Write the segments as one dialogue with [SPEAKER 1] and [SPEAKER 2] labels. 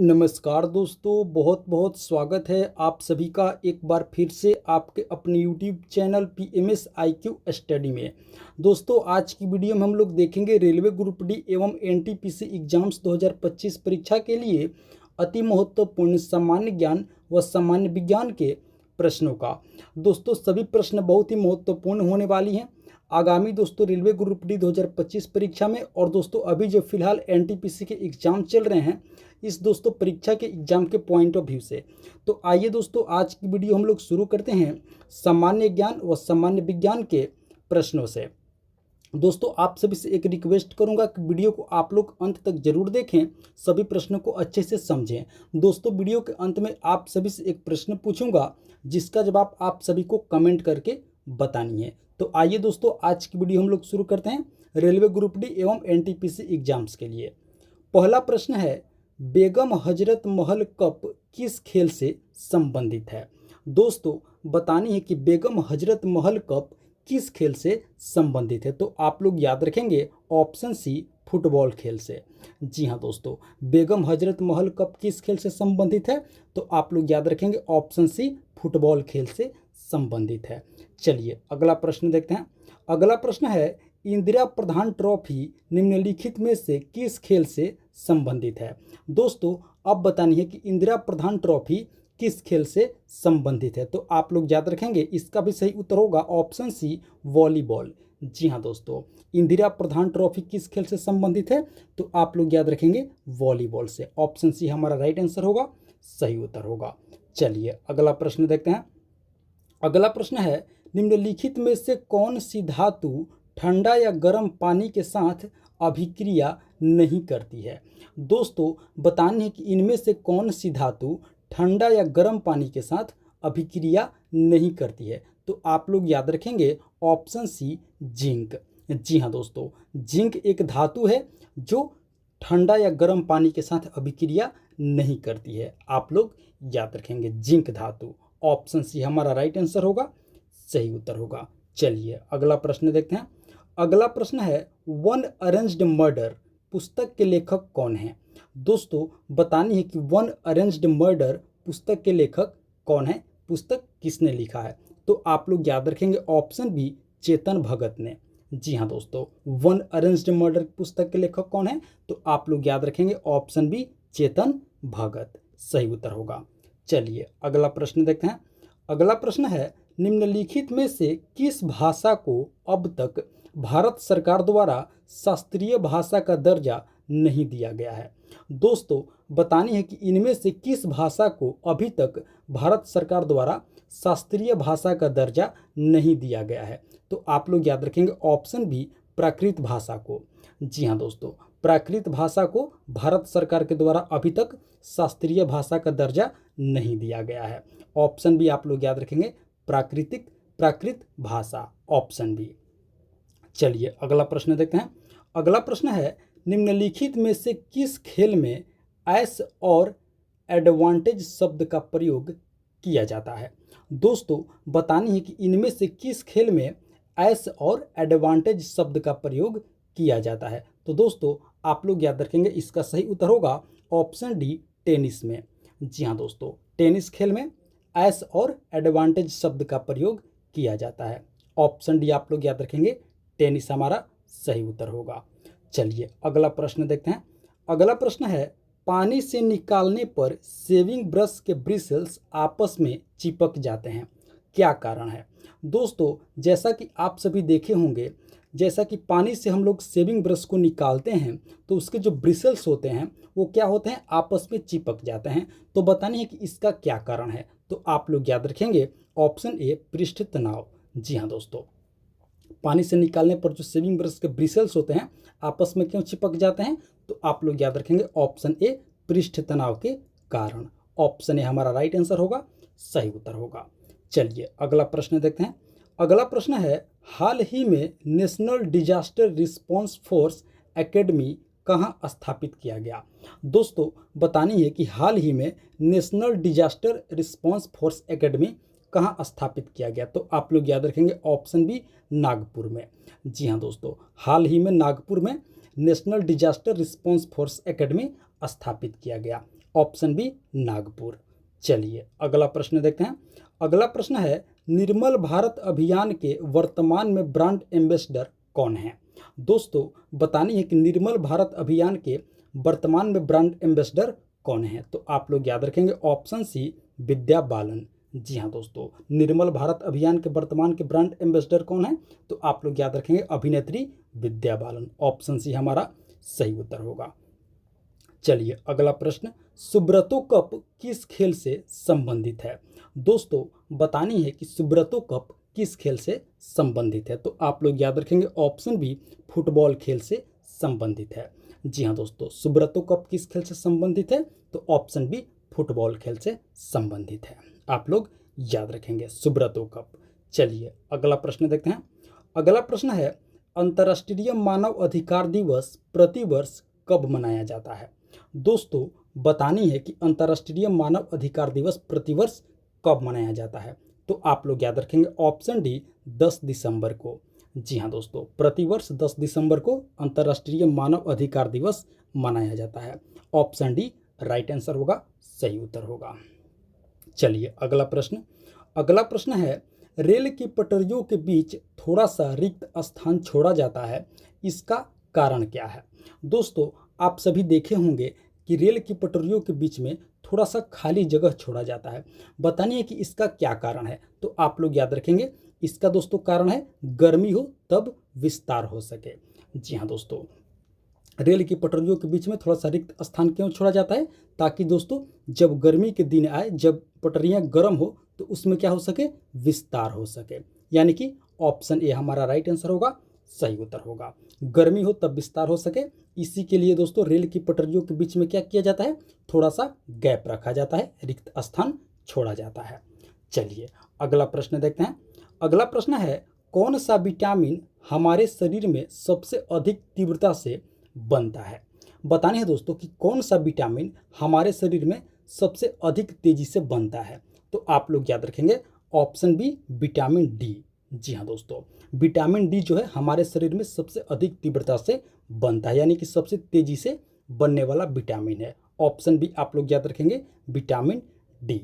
[SPEAKER 1] नमस्कार दोस्तों, बहुत बहुत स्वागत है आप सभी का एक बार फिर से आपके अपने YouTube channel PMS IQ study में। दोस्तों, आज की वीडियो में हम लोग देखेंगे रेलवे ग्रुप डी एवं NTPC एग्जाम्स 2025 परीक्षा के लिए अति महत्वपूर्ण सामान्य ज्ञान व सामान्य विज्ञान के प्रश्नों का। दोस्तों, सभी प्रश्न बहुत ही महत्वपूर्ण होने वाली हैं आगामी दोस्तों रेलवे ग्रुप डी 2025 परीक्षा में। और दोस्तों, अभी जो फिलहाल NTPC के एग्जाम चल रहे हैं इस दोस्तों परीक्षा के एग्जाम के पॉइंट ऑफ व्यू से, तो आइए दोस्तों आज की वीडियो हम लोग शुरू करते हैं सामान्य ज्ञान व सामान्य विज्ञान के प्रश्नों से। दोस्तों, आप सभी से एक रिक्वेस्ट करूंगा कि वीडियो को आप लोग अंत तक जरूर देखें, सभी प्रश्नों को अच्छे से समझें। दोस्तों, वीडियो के अंत में आप सभी से एक प्रश्न पूछूंगा जिसका जवाब आप सभी को कमेंट करके बतानी है। तो आइए दोस्तों आज की वीडियो हम लोग शुरू करते हैं रेलवे ग्रुप डी एवं NTPC एग्जाम्स के लिए। पहला प्रश्न है, बेगम हजरत महल कप किस खेल से संबंधित है। दोस्तों, बतानी है कि बेगम हजरत महल कप किस खेल से संबंधित है। तो आप लोग याद रखेंगे ऑप्शन सी, फुटबॉल खेल से। जी हाँ दोस्तों, बेगम हजरत महल कप किस खेल से संबंधित है, तो आप लोग याद रखेंगे ऑप्शन सी, फुटबॉल खेल से संबंधित है। चलिए अगला प्रश्न देखते हैं। अगला प्रश्न है, इंदिरा प्रधान ट्रॉफी निम्नलिखित में से किस खेल से संबंधित है। दोस्तों, अब बतानी है कि इंदिरा प्रधान ट्रॉफी किस खेल से संबंधित है। तो आप लोग याद रखेंगे इसका भी सही उत्तर होगा ऑप्शन सी, वॉलीबॉल। जी हाँ दोस्तों, इंदिरा प्रधान ट्रॉफी किस खेल से संबंधित है, तो आप लोग याद रखेंगे वॉलीबॉल से। ऑप्शन सी हमारा राइट आंसर होगा, सही उत्तर होगा। चलिए अगला प्रश्न देखते हैं। अगला प्रश्न है, निम्नलिखित में से कौन सी धातु ठंडा या गर्म पानी के साथ अभिक्रिया नहीं करती है। दोस्तों, बतानी है कि इनमें से कौन सी धातु ठंडा या गर्म पानी के साथ अभिक्रिया नहीं करती है। तो आप लोग याद रखेंगे ऑप्शन सी, जिंक। जी हाँ दोस्तों, जिंक एक धातु है जो ठंडा या गर्म पानी के साथ अभिक्रिया नहीं करती है। आप लोग याद रखेंगे जिंक धातु। ऑप्शन सी हमारा राइट आंसर होगा, सही उत्तर होगा। चलिए अगला प्रश्न देखते हैं। अगला प्रश्न है, वन अरेंज्ड मर्डर पुस्तक के लेखक कौन है। दोस्तों, बतानी है कि वन अरेंज्ड मर्डर पुस्तक के लेखक कौन है, पुस्तक किसने लिखा है। तो आप लोग याद रखेंगे ऑप्शन बी, चेतन भगत ने। जी हाँ दोस्तों, वन अरेंज्ड मर्डर पुस्तक के लेखक कौन है, तो आप लोग याद रखेंगे ऑप्शन बी, चेतन भगत, सही उत्तर होगा। चलिए अगला प्रश्न देखते हैं। अगला प्रश्न है, निम्नलिखित में से किस भाषा को अब तक भारत सरकार द्वारा शास्त्रीय भाषा का दर्जा नहीं दिया गया है। दोस्तों, बतानी है कि इनमें से किस भाषा को अभी तक भारत सरकार द्वारा शास्त्रीय भाषा का दर्जा नहीं दिया गया है। तो आप लोग याद रखेंगे ऑप्शन बी, प्राकृत भाषा को। जी हाँ दोस्तों, प्राकृत भाषा को भारत सरकार के द्वारा अभी तक शास्त्रीय भाषा का दर्जा नहीं दिया गया है। ऑप्शन बी आप लोग याद रखेंगे, प्राकृत भाषा, ऑप्शन बी। चलिए अगला प्रश्न देखते हैं। अगला प्रश्न है, निम्नलिखित में से किस खेल में एस और एडवांटेज शब्द का प्रयोग किया जाता है। दोस्तों, बतानी है कि इनमें से किस खेल में एस और एडवांटेज शब्द का प्रयोग किया जाता है। तो दोस्तों, आप लोग याद रखेंगे इसका सही उत्तर होगा ऑप्शन डी, टेनिस में। जी हाँ दोस्तों, टेनिस खेल में एस और एडवांटेज शब्द का प्रयोग किया जाता है। ऑप्शन डी आप लोग याद रखेंगे, टेनिस हमारा सही उत्तर होगा। चलिए अगला प्रश्न देखते हैं। अगला प्रश्न है, पानी से निकालने पर शेविंग ब्रश के ब्रिसल्स आपस में चिपक जाते हैं, क्या कारण है। दोस्तों, जैसा कि आप सभी देखे होंगे, जैसा कि पानी से हम लोग शेविंग ब्रश को निकालते हैं तो उसके जो ब्रिसल्स होते हैं वो क्या होते हैं, आपस में चिपक जाते हैं। तो बतानी है कि इसका क्या कारण है। तो आप लोग याद रखेंगे ऑप्शन ए, पृष्ठ तनाव। जी हाँ दोस्तों, पानी से निकालने पर जो शेविंग ब्रश के ब्रिसल्स होते हैं आपस में क्यों चिपक जाते हैं, तो आप लोग याद रखेंगे ऑप्शन ए, पृष्ठ तनाव के कारण। ऑप्शन ए हमारा राइट आंसर होगा, सही उत्तर होगा। चलिए अगला प्रश्न देखते हैं। अगला प्रश्न है, हाल ही में national disaster response force academy कहाँ स्थापित किया गया। दोस्तों, बतानी है कि हाल ही में national disaster response force academy कहाँ स्थापित किया गया। तो आप लोग याद रखेंगे ऑप्शन बी, नागपुर में। जी हाँ दोस्तों, हाल ही में नागपुर में national disaster response force academy स्थापित किया गया। Option B Nagpur. चलिए अगला प्रश्न देखते हैं। अगला प्रश्न है, निर्मल भारत अभियान के वर्तमान में ब्रांड एम्बेसडर कौन है? दोस्तों बतानी है कि निर्मल भारत अभियान के वर्तमान में ब्रांड एम्बेसडर कौन है? तो आप लोग याद रखेंगे ऑप्शन सी विद्या बालन। जी हाँ दोस्तों, निर्मल भारत अभियान के वर्तमान के ब्रांड एम्बेसडर कौन है? तो आप लोग याद रखेंगे अभिनेत्री विद्या बालन। ऑप्शन सी हमारा सही उत्तर होगा। चलिए अगला प्रश्न, सुब्रतो कप किस खेल से संबंधित है? दोस्तों बतानी है कि सुब्रतो कप किस खेल से संबंधित है? तो आप लोग याद रखेंगे ऑप्शन बी फुटबॉल खेल से संबंधित है। जी हाँ दोस्तों, सुब्रतो कप किस खेल से संबंधित है? तो ऑप्शन बी फुटबॉल खेल से संबंधित है। आप लोग याद रखेंगे सुब्रतो कप। चलिए अगला प्रश्न देखते हैं। अगला प्रश्न है, अंतर्राष्ट्रीय मानव अधिकार दिवस प्रतिवर्ष कब मनाया जाता है? दोस्तों बतानी है कि अंतर्राष्ट्रीय मानव अधिकार दिवस प्रतिवर्ष कब मनाया जाता है? तो आप लोग याद रखेंगे ऑप्शन डी 10 दिसंबर को। जी हाँ दोस्तों, प्रतिवर्ष 10 दिसंबर को अंतर्राष्ट्रीय मानव अधिकार दिवस मनाया जाता है। ऑप्शन डी राइट आंसर होगा, सही उत्तर होगा। चलिए अगला प्रश्न। अगला प्रश्न है, रेल की पटरियों के बीच थोड़ा सा रिक्त स्थान छोड़ा जाता है, इसका कारण क्या है? दोस्तों आप सभी देखे होंगे कि रेल की पटरियों के बीच में थोड़ा सा खाली जगह छोड़ा जाता है। बतानिए कि इसका क्या कारण है? तो आप लोग याद रखेंगे इसका दोस्तों कारण है गर्मी हो तब विस्तार हो सके। जी हाँ दोस्तों, रेल की पटरियों के बीच में थोड़ा सा रिक्त स्थान क्यों छोड़ा जाता है? ताकि दोस्तों जब गर्मी के दिन आए, जब पटरियां गर्म हो तो उसमें क्या हो सके, विस्तार हो सके। यानी कि ऑप्शन ए हमारा राइट आंसर होगा, सही उत्तर होगा। गर्मी हो तब विस्तार हो सके, इसी के लिए दोस्तों रेल की पटरियों के बीच में क्या किया जाता है, थोड़ा सा गैप रखा जाता है, रिक्त स्थान छोड़ा जाता है। चलिए अगला प्रश्न देखते हैं। अगला प्रश्न है, कौन सा विटामिन हमारे शरीर में सबसे अधिक तीव्रता से बनता है? बताने है दोस्तों कि कौन सा विटामिन हमारे शरीर में सबसे अधिक तेजी से बनता है? तो आप लोग याद रखेंगे ऑप्शन बी विटामिन डी। जी हाँ दोस्तों, विटामिन डी जो है हमारे शरीर में सबसे अधिक तीव्रता से बनता है, यानी कि सबसे तेजी से बनने वाला विटामिन है। ऑप्शन बी आप लोग याद रखेंगे विटामिन डी।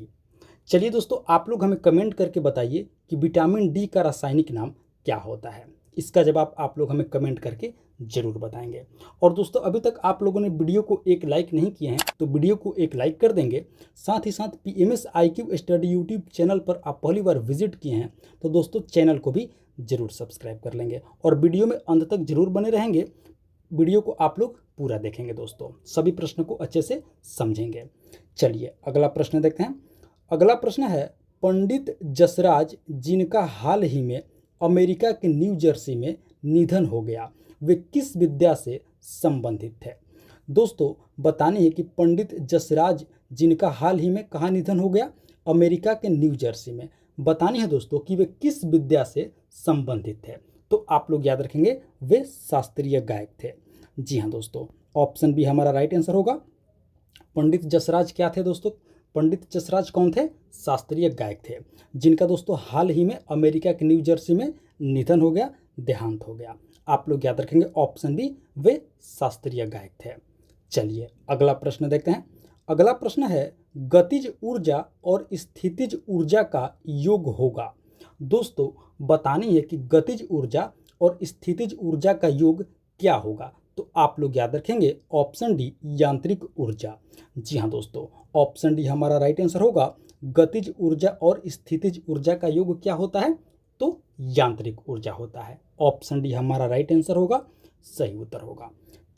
[SPEAKER 1] चलिए दोस्तों आप लोग हमें कमेंट करके बताइए कि विटामिन डी का रासायनिक नाम क्या होता है। इसका जवाब आप लोग हमें कमेंट करके जरूर बताएंगे। और दोस्तों अभी तक आप लोगों ने वीडियो को एक लाइक नहीं किए हैं तो वीडियो को एक लाइक कर देंगे। साथ ही साथ PMS IQ study YouTube channel पर आप पहली बार विजिट किए हैं तो दोस्तों चैनल को भी जरूर सब्सक्राइब कर लेंगे और वीडियो में अंत तक जरूर बने रहेंगे। वीडियो को आप लोग पूरा देखेंगे दोस्तों, सभी प्रश्नों को अच्छे से समझेंगे। चलिए अगला प्रश्न देखते हैं। अगला प्रश्न है, पंडित जसराज जिनका हाल ही में अमेरिका के न्यू जर्सी में निधन हो गया, वे किस विद्या से संबंधित थे? दोस्तों बतानी है कि पंडित जसराज जिनका हाल ही में कहाँ निधन हो गया, अमेरिका के न्यू जर्सी में। बतानी है दोस्तों कि वे किस विद्या से संबंधित थे? तो आप लोग याद रखेंगे वे शास्त्रीय गायक थे। जी हाँ दोस्तों, ऑप्शन बी हमारा राइट आंसर होगा। पंडित जसराज क्या थे दोस्तों? पंडित जसराज कौन थे? शास्त्रीय गायक थे, जिनका दोस्तों हाल ही में अमेरिका के न्यू जर्सी में निधन हो गया, देहांत हो गया। आप लोग याद रखेंगे ऑप्शन बी, वे शास्त्रीय गायक थे। चलिए अगला प्रश्न देखते हैं। अगला प्रश्न है, गतिज ऊर्जा और स्थितिज ऊर्जा का योग होगा। दोस्तों बतानी है कि गतिज ऊर्जा और स्थितिज ऊर्जा का योग क्या होगा? तो आप लोग याद रखेंगे ऑप्शन डी यांत्रिक ऊर्जा। जी हाँ दोस्तों, ऑप्शन डी हमारा राइट आंसर होगा। गतिज ऊर्जा और स्थितिज ऊर्जा का योग क्या होता है? तो यांत्रिक ऊर्जा होता है। ऑप्शन डी हमारा राइट आंसर होगा, सही उत्तर होगा।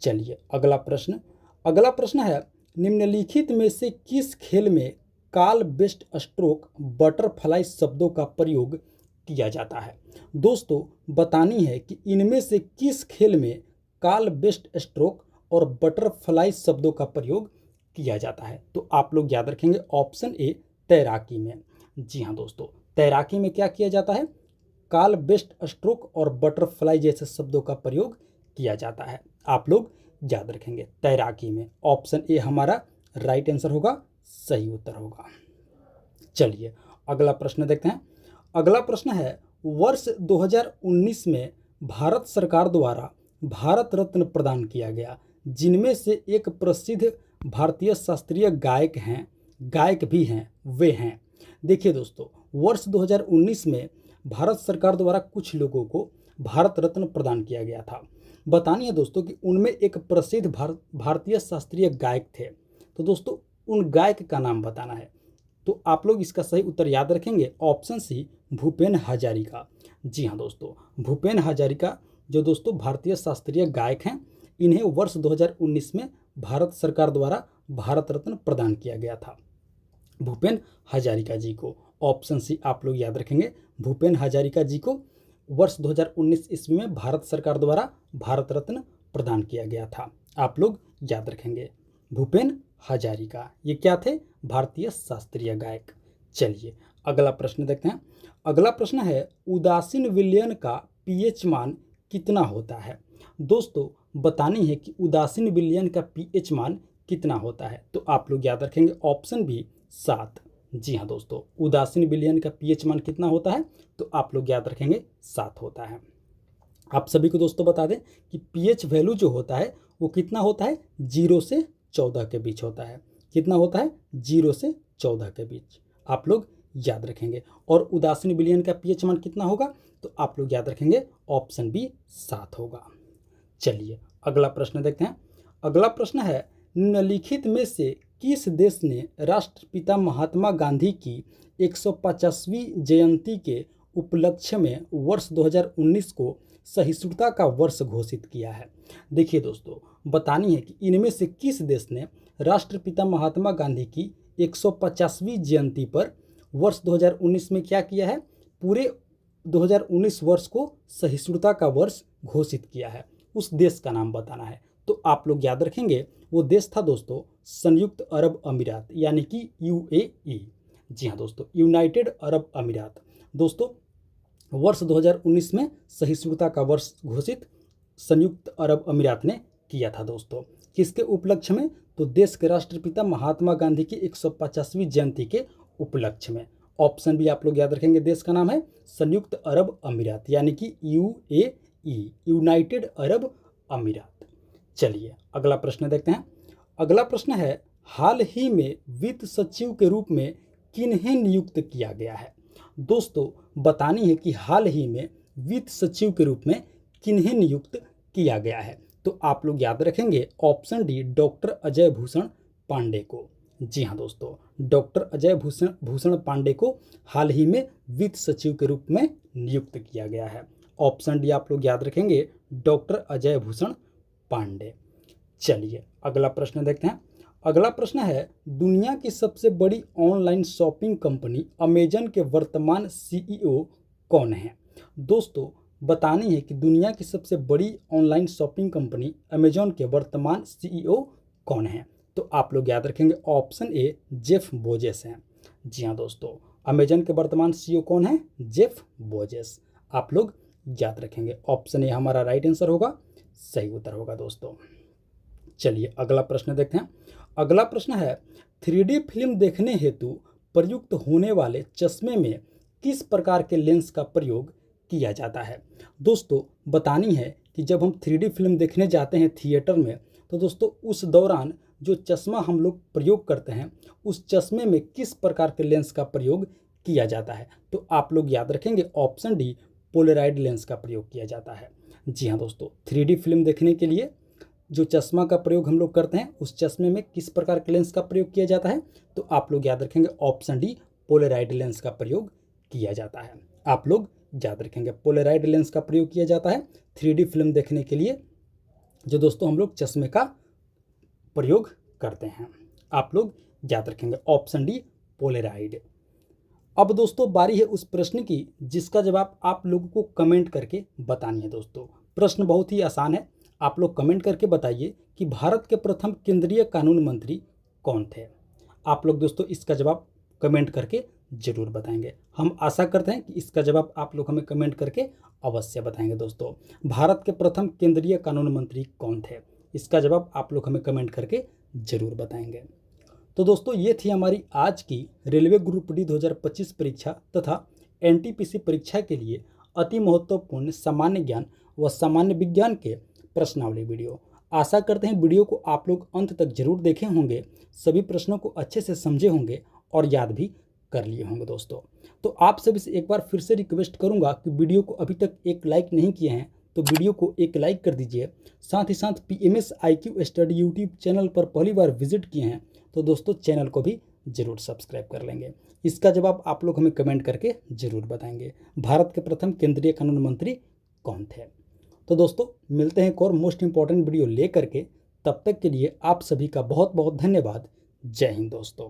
[SPEAKER 1] चलिए अगला प्रश्न। अगला प्रश्न है, निम्नलिखित में से किस खेल में काल बेस्ट स्ट्रोक बटरफ्लाई शब्दों का प्रयोग किया जाता है? दोस्तों बतानी है कि इनमें से किस खेल में काल बेस्ट स्ट्रोक और बटरफ्लाई शब्दों का प्रयोग किया जाता है? तो आप लोग याद रखेंगे ऑप्शन ए तैराकी में। जी हाँ दोस्तों, तैराकी में क्या किया जाता है? काल बेस्ट स्ट्रोक और बटरफ्लाई जैसे शब्दों का प्रयोग किया जाता है। आप लोग याद रखेंगे तैराकी में। ऑप्शन ए हमारा राइट आंसर होगा, सही उत्तर होगा। चलिए अगला प्रश्न देखते हैं। अगला प्रश्न है, वर्ष 2019 में भारत सरकार द्वारा भारत रत्न प्रदान किया गया, जिनमें से एक प्रसिद्ध भारतीय शास्त्रीय गायक हैं, गायक भी हैं, वे हैं। देखिए दोस्तों, वर्ष 2019 में भारत सरकार द्वारा कुछ लोगों को भारत रत्न प्रदान किया गया था। बतानी है दोस्तों कि उनमें एक प्रसिद्ध भारतीय शास्त्रीय गायक थे। तो दोस्तों उन गायक का नाम बताना है। तो आप लोग इसका सही उत्तर याद रखेंगे, ऑप्शन सी भूपेन हजारिका। जी हाँ दोस्तों, भूपेन हजारिका जो दोस्तों भारतीय शास्त्रीय गायक हैं, इन्हें वर्ष 2019 में भारत सरकार द्वारा भारत रत्न प्रदान किया गया था। भूपेन हजारिका जी को, ऑप्शन सी आप लोग याद रखेंगे, भूपेन हजारिका जी को वर्ष 2019 ईस्वी में भारत सरकार द्वारा भारत रत्न प्रदान किया गया था। आप लोग याद रखेंगे भूपेन हजारिका, ये क्या थे? भारतीय शास्त्रीय गायक। चलिए अगला प्रश्न देखते हैं। अगला प्रश्न है, उदासीन विलयन का पीएच मान कितना होता है? दोस्तों बतानी है कि उदासीन विलयन का पीएच मान कितना होता है। तो आप लोग याद रखेंगे ऑप्शन बी 7। जी हाँ दोस्तों, उदासीन विलयन का पीएच मान कितना होता है? तो आप लोग याद रखेंगे 7 होता है। आप सभी को दोस्तों बता दें कि पीएच वैल्यू जो होता है वो कितना होता है? 0 से 14 के बीच होता है। कितना होता है? 0 से 14 के बीच। आप लोग याद रखेंगे। और उदासीन विलयन का पीएच मान कितना होगा? तो आप लोग याद रखेंगे ऑप्शन बी 7 होगा। चलिए अगला प्रश्न देखते हैं। अगला प्रश्न है, निम्नलिखित में से किस देश ने राष्ट्रपिता महात्मा गांधी की 150वीं जयंती के उपलक्ष्य में वर्ष 2019 को सहिष्णुता का वर्ष घोषित किया है? देखिए दोस्तों, बतानी है कि इनमें से किस देश ने राष्ट्रपिता महात्मा गांधी की 150वीं जयंती पर वर्ष 2019 में क्या किया है? पूरे 2019 वर्ष को सहिष्णुता का वर्ष घोषित किया है। उस देश का नाम बताना है। तो आप लोग याद रखेंगे वो देश था दोस्तों संयुक्त अरब अमीरात, यानी कि यूएई। जी हाँ दोस्तों, यूनाइटेड अरब अमीरात। दोस्तों वर्ष 2019 में सहिष्णुता का वर्ष घोषित संयुक्त अरब अमीरात ने किया था दोस्तों। किसके उपलक्ष्य में? तो देश के राष्ट्रपिता महात्मा गांधी की 150वीं जयंती के उपलक्ष्य में। ऑप्शन भी आप लोग याद रखेंगे, देश का नाम है संयुक्त अरब अमीरात, यानी कि यूएई, यूनाइटेड अरब अमीरात। चलिए अगला प्रश्न देखते हैं। अगला प्रश्न है, हाल ही में वित्त सचिव के रूप में किन्हें नियुक्त किया गया है? दोस्तों बतानी है कि हाल ही में वित्त सचिव के रूप में किन्हें नियुक्त किया गया है? तो आप लोग याद रखेंगे option D doctor Ajay Bhushan Pandey को। जी हाँ दोस्तों, डॉक्टर अजय भूषण पांडे को हाल ही में वित्त सचिव के रूप में नियुक्त किया गया है। ऑप्शन डी आप लोग याद रखेंगे, डॉक्टर अजय भूषण पांडे। चलिए अगला प्रश्न देखते हैं। अगला प्रश्न है, दुनिया की सबसे बड़ी ऑनलाइन शॉपिंग कंपनी अमेजन के वर्तमान सीईओ कौन है? दोस्तों बतानी है कि दुनिया की सबसे बड़ी ऑनलाइन शॉपिंग कंपनी अमेजन के वर्तमान सीईओ कौन है? तो आप लोग याद रखेंगे ऑप्शन ए जेफ बेजोस हैं। जी हाँ दोस्तों, अमेजन के वर्तमान सीईओ कौन है? Jeff Bezos. आप लोग याद रखेंगे ऑप्शन ए हमारा राइट आंसर होगा, सही उत्तर होगा दोस्तों। चलिए अगला प्रश्न देखते हैं। अगला प्रश्न है, 3D फिल्म देखने हेतु प्रयुक्त होने वाले चश्मे में किस प्रकार के लेंस का प्रयोग किया जाता है? दोस्तों बतानी है कि जब हम 3D फिल्म देखने जाते हैं थिएटर में, तो दोस्तों उस दौरान जो चश्मा हम लोग प्रयोग करते हैं, उस चश्मे में किस प्रकार के लेंस का प्रयोग किया जाता है? तो आप लोग याद रखेंगे ऑप्शन डी पोलराइड लेंस का प्रयोग किया जाता है। जी हाँ दोस्तों, 3D फिल्म देखने के लिए जो चश्मा का प्रयोग हम लोग करते हैं, उस चश्मे में किस प्रकार के लेंस का प्रयोग किया जाता है? तो आप लोग याद रखेंगे ऑप्शन डी पोलराइड लेंस का प्रयोग किया जाता है। आप लोग याद रखेंगे पोलराइड लेंस का प्रयोग किया जाता है 3D फिल्म देखने के लिए, जो दोस्तों हम लोग चश्मे का प्रयोग करते हैं। आप लोग याद रखेंगे ऑप्शन डी पोलराइड। अब दोस्तों बारी है उस प्रश्न की जिसका जवाब आप लोगों को कमेंट करके बतानी है। दोस्तों प्रश्न बहुत ही आसान है, आप लोग कमेंट करके बताइए कि भारत के प्रथम केंद्रीय कानून मंत्री कौन थे? आप लोग दोस्तों इसका जवाब कमेंट करके जरूर बताएंगे। हम आशा करते हैं कि इसका जवाब आप लोग हमें कमेंट करके अवश्य बताएंगे। दोस्तों भारत के प्रथम केंद्रीय कानून मंत्री कौन थे? इसका जवाब आप लोग हमें कमेंट करके जरूर बताएंगे। तो दोस्तों ये थी हमारी आज की रेलवे ग्रुप डी 2025 परीक्षा तथा एनटीपीसी परीक्षा के लिए अति महत्वपूर्ण सामान्य ज्ञान व सामान्य विज्ञान के प्रश्नावली वीडियो। आशा करते हैं वीडियो को आप लोग अंत तक जरूर देखे होंगे, सभी प्रश्नों को अच्छे से समझे होंगे और याद भी कर लिए होंगे दोस्तों। तो आप सभी से एक बार फिर से रिक्वेस्ट करूंगा कि वीडियो को अभी तक एक लाइक नहीं किए हैं तो वीडियो को एक लाइक कर दीजिए। साथ ही साथ PMS IQ study YouTube channel पर पहली बार विजिट किए हैं तो दोस्तों चैनल को भी जरूर सब्सक्राइब कर लेंगे। इसका जवाब आप लोग हमें कमेंट करके जरूर बताएंगे। भारत के प्रथम केंद्रीय कानून मंत्री कौन थे? तो दोस्तों मिलते हैं एक और मोस्ट इंपॉर्टेंट वीडियो ले करके, तब तक के लिए आप सभी का बहुत बहुत धन्यवाद। जय हिंद दोस्तों।